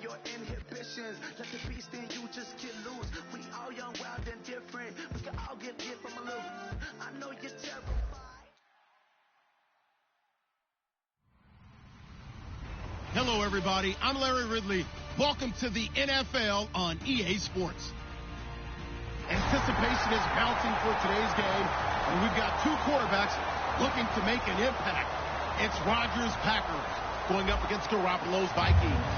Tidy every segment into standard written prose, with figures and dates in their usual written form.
your inhibitions. Let the beast in you just get loose. We all young, wild, and different. We can all get hit from a little. I know you're terrified. Hello, everybody. I'm Larry Ridley. Welcome to the NFL on EA Sports. Anticipation is bouncing for today's game, and we've got two quarterbacks looking to make an impact. It's Rodgers' Packers going up against Garoppolo's Vikings.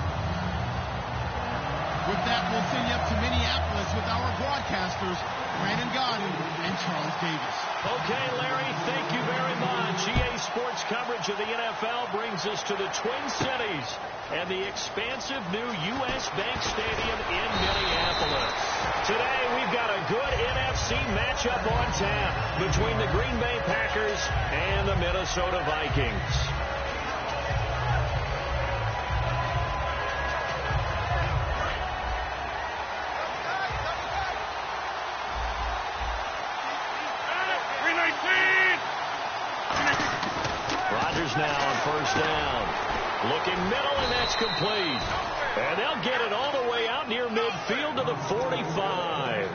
With that, we'll send you up to Minneapolis with our broadcasters, Brandon Godden and Charles Davis. Okay, Larry, thank you very much. EA Sports coverage of the NFL brings us to the Twin Cities and the expansive new U.S. Bank Stadium in Minneapolis. Today, we've got a good NFC matchup on tap between the Green Bay Packers and the Minnesota Vikings. Rodgers now on first down. Looking middle, and that's complete. And they'll get it all the way out near midfield to the 45.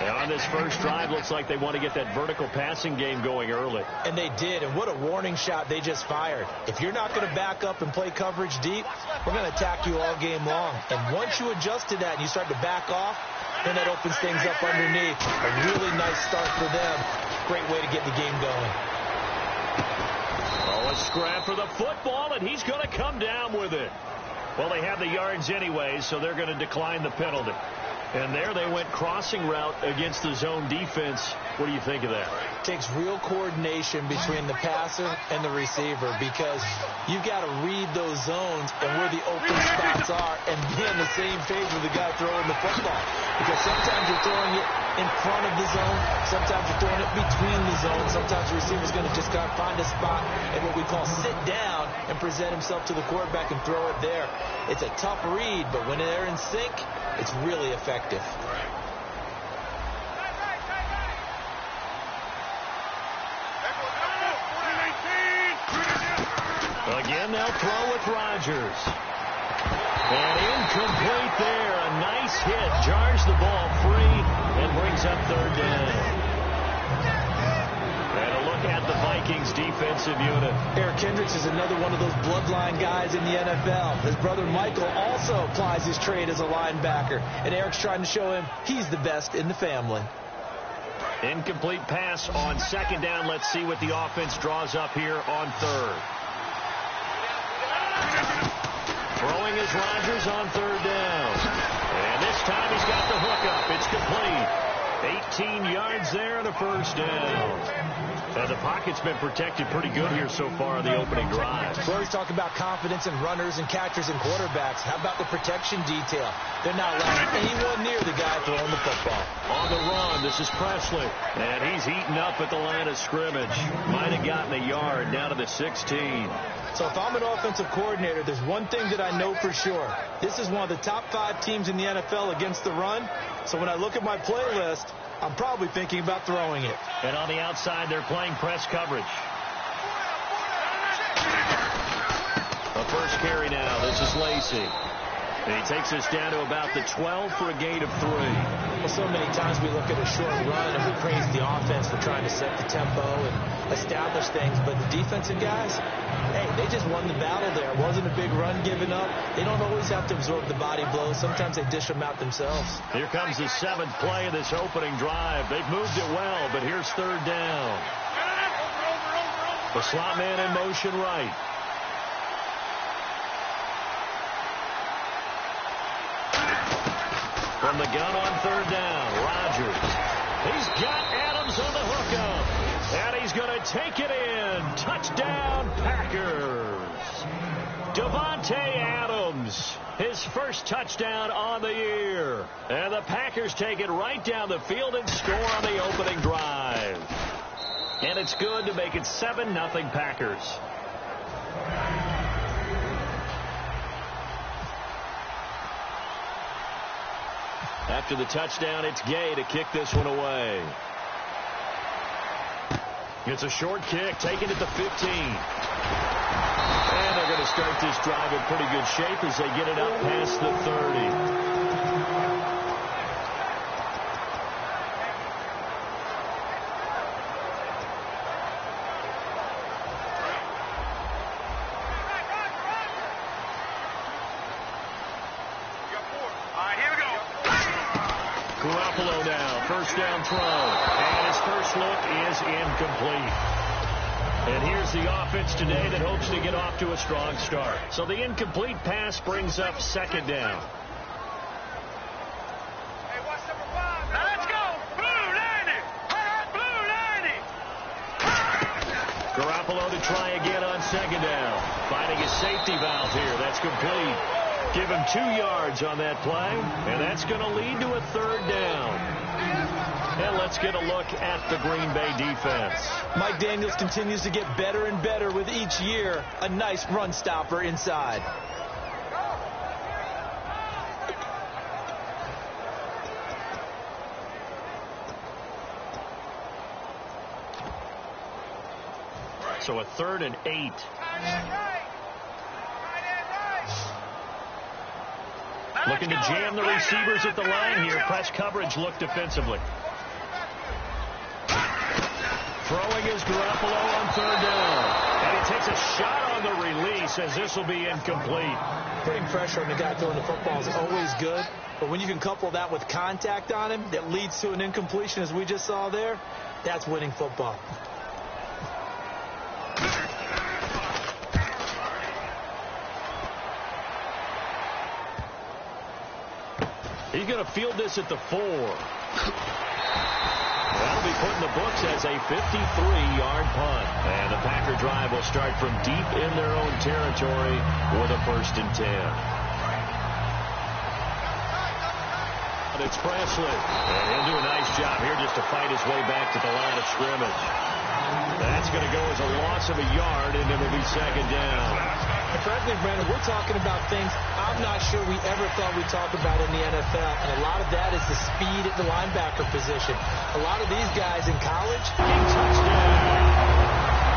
And on this first drive, looks like they want to get that vertical passing game going early. And they did, and what a warning shot they just fired. If you're not going to back up and play coverage deep, we're going to attack you all game long. And once you adjust to that and you start to back off, then that opens things up underneath. A really nice start for them. Great way to get the game going. Oh, a scrap for the football, and he's going to come down with it. Well, they have the yards anyway, so they're going to decline the penalty. And there they went crossing route against the zone defense. What do you think of that? It takes real coordination between the passer and the receiver because you've got to read those zones and where the open spots are and be on the same page with the guy throwing the football. Because sometimes you're throwing it in front of the zone, sometimes you're throwing it between the zones, sometimes the receiver's going to just kind of find a spot and what we call sit down and present himself to the quarterback and throw it there. It's a tough read, but when they're in sync, it's really effective. Again, they'll throw with Rodgers. And incomplete there. A nice hit. Jars the ball free and brings up third down. And a look at the Vikings defensive unit. Eric Kendricks is another one of those bloodline guys in the NFL. His brother Michael also applies his trade as a linebacker. And Eric's trying to show him he's the best in the family. Incomplete pass on second down. Let's see what the offense draws up here on third. Throwing is Rodgers on third down. And this time he's got the hook up. It's complete. 18 yards there and a first down. And the pocket's been protected pretty good here so far in the opening drive. We always talk about confidence in runners and catchers and quarterbacks. How about the protection detail? They're not allowing anyone near the guy throwing the football. On the run, this is Presley. And he's eaten up at the line of scrimmage. Might have gotten a yard down to the 16. So if I'm an offensive coordinator, there's one thing that I know for sure. This is one of the top 5 teams in the NFL against the run. So when I look at my playlist, I'm probably thinking about throwing it. And on the outside, they're playing press coverage. A first carry now. This is Lacey. And he takes us down to about the 12 for a gain of 3. Well, so many times we look at a short run and we praise the offense for trying to set the tempo and establish things. But the defensive guys, hey, they just won the battle there. It wasn't a big run given up. They don't always have to absorb the body blows. Sometimes they dish them out themselves. Here comes the 7th play of this opening drive. They've moved it well, but here's third down. The slot man in motion right. From the gun on third down, Rodgers. He's got Adams on the hookup. And he's going to take it in. Touchdown, Packers. Davante Adams, his first touchdown on the year. And the Packers take it right down the field and score on the opening drive. And it's good to make it 7-0 Packers. After the touchdown, it's Gay to kick this one away. It's a short kick, taken at the 15. And they're going to start start this drive in pretty good shape as they get it up past the 30. First down throw, and his first look is incomplete. And here's the offense today that hopes to get off to a strong start. So the incomplete pass brings up second down. Hey, watch number 5. Now let's go. Blue 90. Blue 90. Garoppolo to try again on second down. Finding his safety valve here. That's complete. Give him 2 yards on that play, and that's going to lead to a third down. And let's get a look at the Green Bay defense. Mike Daniels continues to get better and better with each year. A nice run stopper inside. So a 3rd and 8. Looking to jam the receivers at the line here. Press coverage look defensively. Throwing is Garoppolo on 3rd down. And he takes a shot on the release as this will be incomplete. Putting pressure on the guy throwing the football is always good. But when you can couple that with contact on him that leads to an incompletion as we just saw there, that's winning football. He's going to field this at the 4. That'll be put in the books as a 53-yard punt. And the Packer drive will start from deep in their own territory with a 1st and 10. And it's Presley. And he'll do a nice job here just to fight his way back to the line of scrimmage. That's going to go as a loss of a yard, and it'll be second down. Frankly, Brandon, we're talking about things I'm not sure we ever thought we'd talk about in the NFL, and a lot of that is the speed at the linebacker position. A lot of these guys in college, touchdown.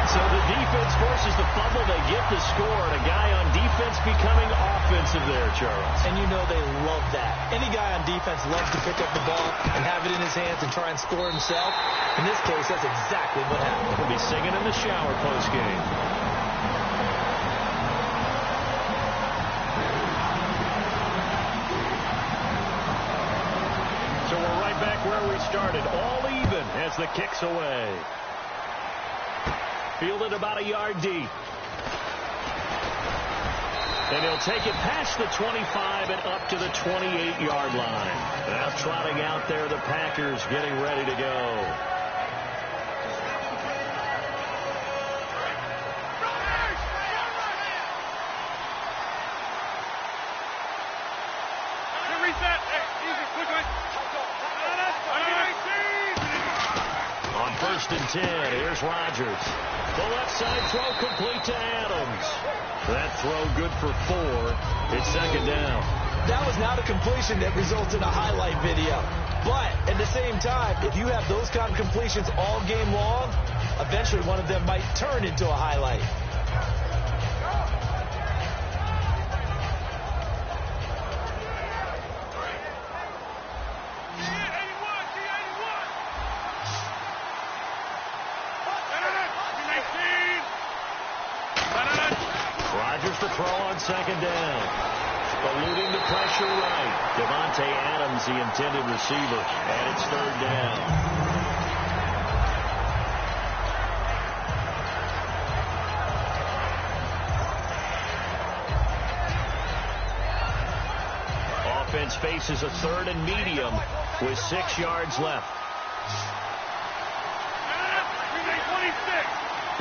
So the defense forces the fumble. They get the score, and a guy on defense becoming offensive there, Charles. And you know they love that. Any guy on defense loves to pick up the ball and have it in his hands and try and score himself. In this case, that's exactly what happened. He'll be singing in the shower post-game. So we're right back where we started, all even as the kick's away. Fielded about a yard deep. And he'll take it past the 25 and up to the 28-yard line. Now trotting out there, the Packers getting ready to go. On 1st and 10, here's Rodgers. The left side throw complete to Adams. That throw good for 4. It's second down. That was not a completion that results in a highlight video. But at the same time, if you have those kind of completions all game long, eventually one of them might turn into a highlight. To throw on second down. Eluding the pressure right. Devontae Adams, the intended receiver. And it's 3rd down. Offense faces a 3rd and medium with 6 yards left.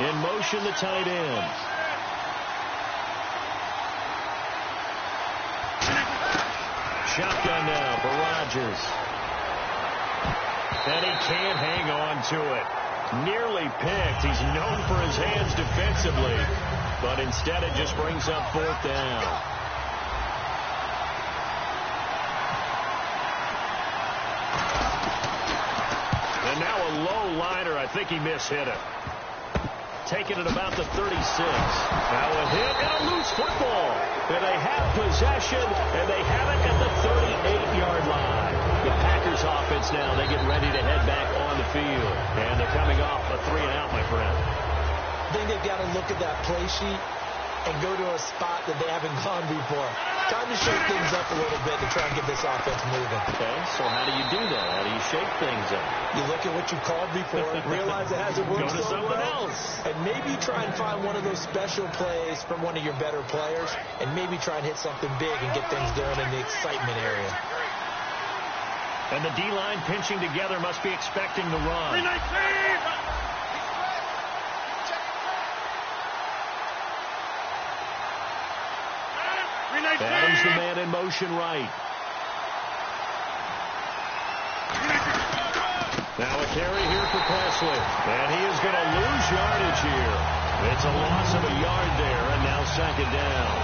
In motion, the tight end. Shotgun now for Rodgers. And he can't hang on to it. Nearly picked. He's known for his hands defensively. But instead it just brings up 4th down. And now a low liner. I think he mishit it. Taking it about the 36. Now a hit and a loose this football. And they have possession, and they have it at the 38-yard line. The Packers offense now, they get ready to head back on the field. And they're coming off a 3-and-out, my friend. I think they've got to look at that play sheet and go to a spot that they haven't gone before. Time to shake things up a little bit to try and get this offense moving. Okay, so how do you do that? How do you shake things up? You look at what you called before, realize it hasn't worked Go to so something well, else. and maybe try and find one of those special plays from one of your better players, and maybe try and hit something big and get things going in the excitement area. And the D-line pinching together must be expecting the run. Adams the man in motion right. Now a carry here for Presley. And he is going to lose yardage here. It's a loss of a yard there, and now second down.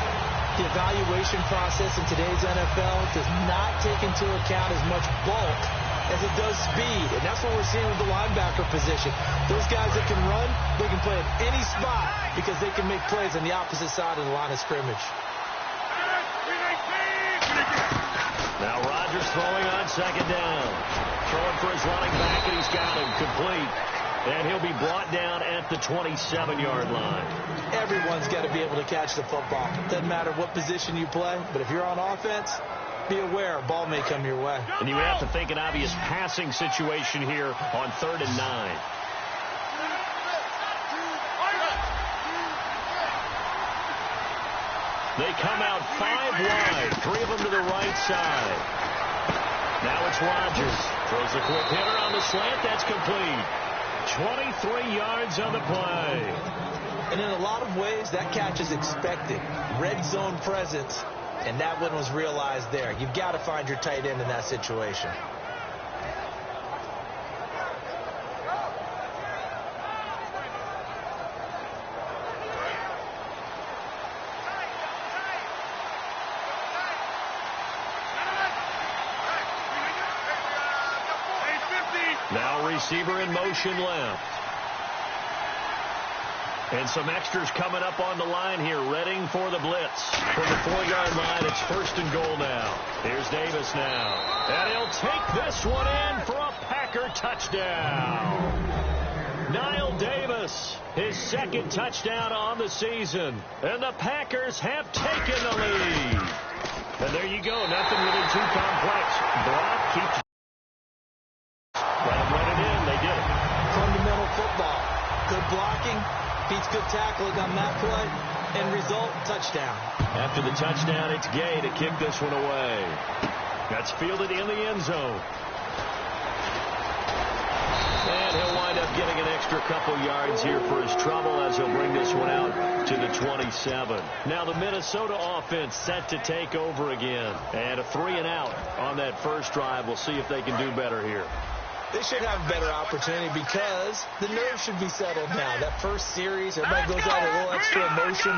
The evaluation process in today's NFL does not take into account as much bulk as it does speed. And that's what we're seeing with the linebacker position. Those guys that can run, they can play at any spot because they can make plays on the opposite side of the line of scrimmage. Now Rodgers throwing on second down. Throwing for his running back, and he's got him complete. And he'll be brought down at the 27-yard line. Everyone's got to be able to catch the football. Doesn't matter what position you play, but if you're on offense, be aware a ball may come your way. And you would have to think an obvious passing situation here on 3rd and 9. They come out 5 wide, 3 of them to the right side. Now it's Rodgers. Throws a quick hitter on the slant. That's complete. 23 yards on the play. And in a lot of ways, that catch is expected. Red zone presence, and that one was realized there. You've got to find your tight end in that situation. Now receiver in motion left. And some extras coming up on the line here, readying for the blitz. From the 4-yard line, it's 1st and goal now. Here's Davis now. And he'll take this one in for a Packer touchdown. Niall Davis, his 2nd touchdown on the season. And the Packers have taken the lead. And there you go, nothing really too complex. Brock keeps let them run it in. They did it. Fundamental football. Good blocking. Beats good tackling on that play. End result, touchdown. After the touchdown, it's Gay to kick this one away. That's fielded in the end zone. And he'll wind up getting an extra couple yards here for his trouble as he'll bring this one out to the 27. Now the Minnesota offense set to take over again. And a 3-and-out on that first drive. We'll see if they can do better here. They should have a better opportunity because the nerves should be settled now. That first series, everybody goes out with a little extra emotion.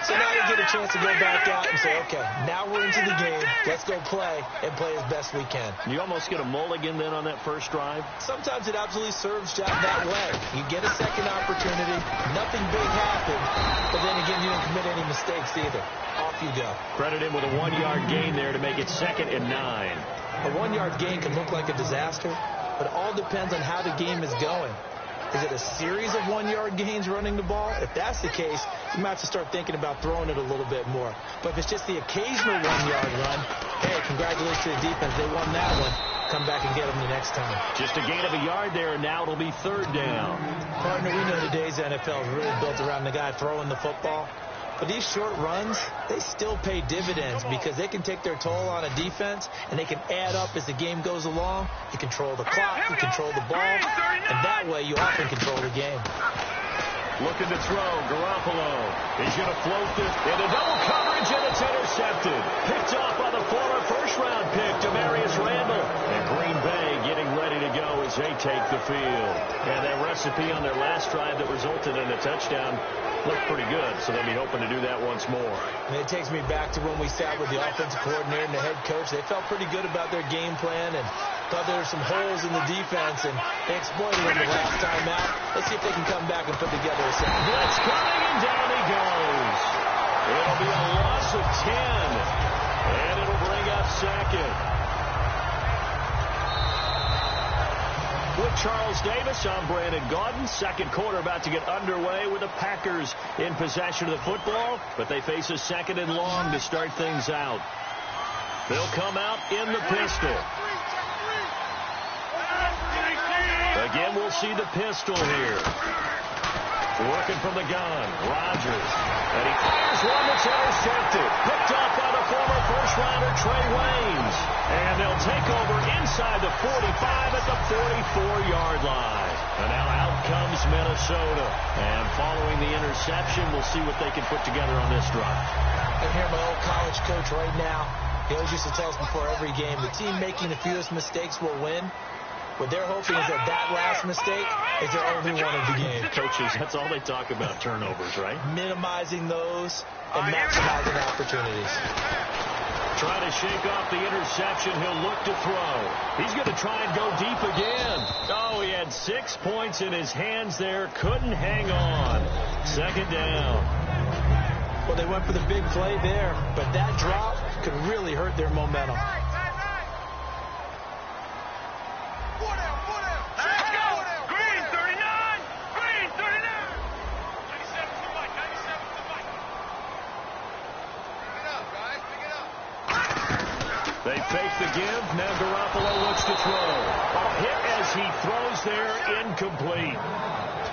So now you get a chance to go back out and say, okay, now we're into the game. Let's go play and play as best we can. You almost get a mulligan then on that first drive? Sometimes it absolutely serves that way. You get a second opportunity. Nothing big happened. But then again, you didn't commit any mistakes either. Off you go. Credit him with a 1-yard gain there to make it 2nd and 9. A 1-yard gain can look like a disaster, but it all depends on how the game is going. Is it a series of 1-yard gains running the ball? If that's the case, you might have to start thinking about throwing it a little bit more. But if it's just the occasional 1-yard run, hey, congratulations to the defense. They won that one. Come back and get them the next time. Just a gain of a yard there, and now it'll be 3rd down. Partner, we know today's NFL is really built around the guy throwing the football. But these short runs, they still pay dividends because they can take their toll on a defense, and they can add up as the game goes along. You control the clock, you control the ball, and that way you often control the game. Looking to throw, Garoppolo. He's going to float this into double coverage, and it's intercepted. Picked off by the former first-round pick, Demarius Randall. And Green Bay getting ready to go as they take the field. And that recipe on their last drive that resulted in a touchdown looked pretty good, so they'll be hoping to do that once more. And it takes me back to when we sat with the offensive coordinator and the head coach. They felt pretty good about their game plan and thought there were some holes in the defense, and they exploited them the last time out. Let's see if they can come back and put together a second. Blitz coming, and down he goes. It'll be a 10. And it'll bring up second. With Charles Davis, I'm Brandon Gaudin. Second quarter about to get underway with the Packers in possession of the football, but they face a second and long to start things out. They'll come out in the pistol. Again, we'll see the pistol here. Working from the gun, Rodgers. And he fires one that's intercepted. Picked off by the former first-rounder Trey Waynes. And they'll take over inside the 45 at the 44-yard line. And now out comes Minnesota. And following the interception, we'll see what they can put together on this drive. I hear my old college coach right now. He always used to tell us before every game, the team making the fewest mistakes will win. What they're hoping is that last mistake is their only one of the game. Coaches, that's all they talk about, turnovers, right? Minimizing those and maximizing opportunities. Trying to shake off the interception. He'll look to throw. He's going to try and go deep again. Oh, he had 6 points in his hands there. Couldn't hang on. Second down. Well, they went for the big play there, but that drop could really hurt their momentum. They fake the give. Now Garoppolo looks to throw. A hit as he throws there, incomplete.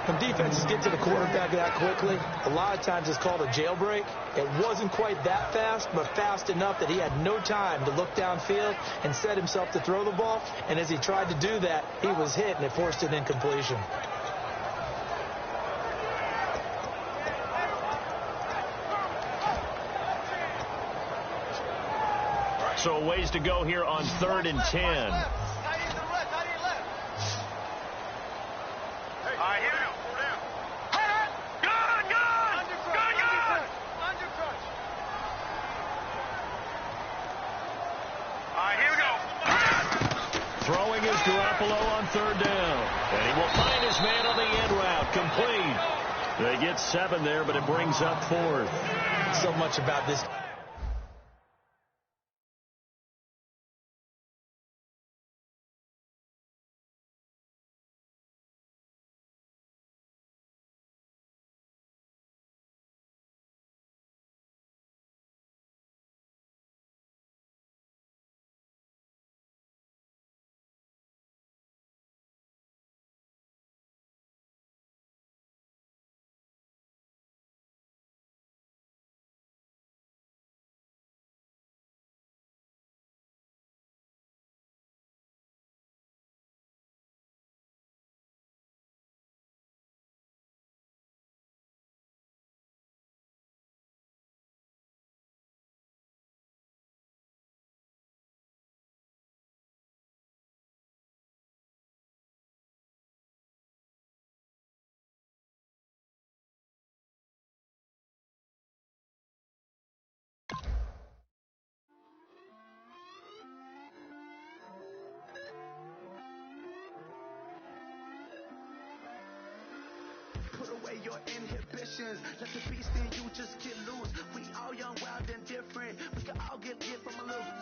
When defenses get to the quarterback that quickly, a lot of times it's called a jailbreak. It wasn't quite that fast, but fast enough that he had no time to look downfield and set himself to throw the ball. And as he tried to do that, he was hit, and it forced an incompletion. So a ways to go here on 3rd and 10. All right, here we go. Good. All right, here we go. Throwing is Garoppolo on 3rd down. And he will find his man on the end route. Complete. They get 7 there, but it brings up 4th. So much about this. Put away your inhibitions. Let the beast in you just get loose. We all young, wild, and different. We can all get from a little.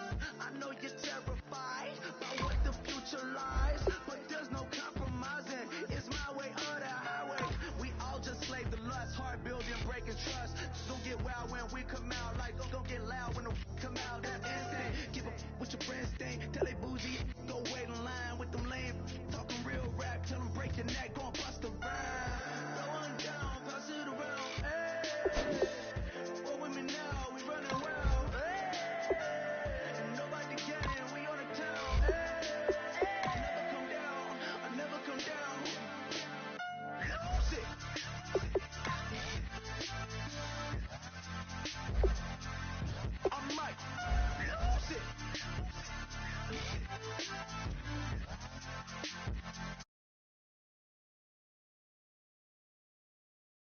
I know you're terrified by what the future lies, but there's no compromising. It's my way or the highway. We all just slave the lust, hard building, breaking trust. Don't get wild when we come out. Like don't get loud when the come out. That's instant. Give up what your friends think. Tell they bougie. Go wait in line with them lame. Talking real rap. Tell them break your neck. Go and bust a rhyme. Down, pass it around, hey.